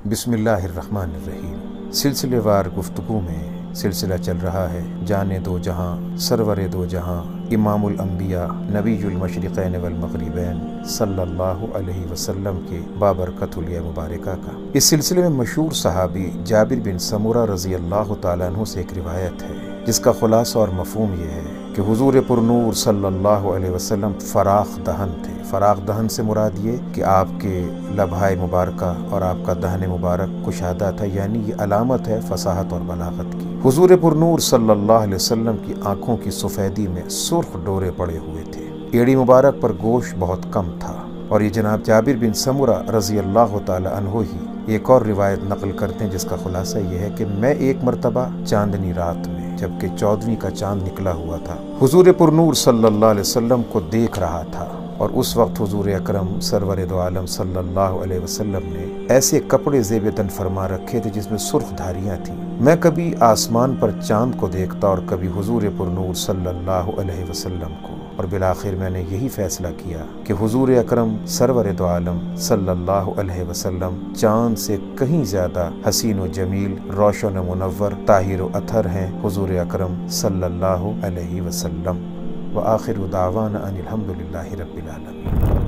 बिस्मिल्लाहिर्रहमानिर्रहीम। सिलसिले वार गुफ्तगू में सिलसिला चल रहा है जाने दो जहां सरवरे दो जहां इमामुल अंबिया नबीयुल मशरिक़ैन वल मग़रिबैन सल्लल्लाहु अलैहि वसल्लम के बाबरकतुल मुबारका का। इस सिलसिले में मशहूर सहाबी जाबिर बिन समूरा रज़ी अल्लाह तआला अन्हु से एक रिवायत है जिसका खुलासा और मफ़हूम ये है कि हुज़ूर पुरनूर सल्लल्लाहु अलैहि वसल्लम फराख दहन थे। फराख दहन से मुराद ये कि आपके लबहाए मुबारका और आपका दहन मुबारक कुशादा था, यानी ये अलामत है फसाहत और बलागत की। हुज़ूर पुरनूर सल्लल्लाहु अलैहि वसल्लम की आंखों की सफ़ेदी में सुर्ख डोरे पड़े हुए थे। एड़ी मुबारक पर गोश्त बहुत कम था। और ये जनाब जाबिर बिन समूरा रज़ी अल्लाह तआला अन्हु ही एक और रिवायत नकल करते हैं जिसका खुलासा ये है कि मैं एक मरतबा चांदनी रात में, जबकि 14वीं का चांद निकला हुआ था, हुज़ूर पुरनूर सल्लल्लाहु अलैहि वसल्लम को देख रहा था। और उस वक्त हुज़ूर अकरम सरवर दो आलम सल्लल्लाहु अलैहि वसल्लम ने ऐसे कपड़े ज़ेब तन फरमा रखे थे जिसमें सुर्ख धारियाँ थीं। मैं कभी आसमान पर चांद को देखता और कभी हुज़ूर पुरनूर सल्लल्लाहु अलैहि वसल्लम को, और बिलाखिर मैंने यही फैसला किया कि हुज़ूर अकरम सरवर दो आलम सल्लल्लाहु अलैहि वसल्लम चांद से कहीं ज़्यादा हसीन व जमील, रोशन व मुनव्वर, ताहिर व अथर हैं हुज़ूर अकरम सल्लल्लाहु अलैहि वसल्लम। व आखिर दावाना अनिल हम्दुलिल्लाहि रब्बिल आलमीन।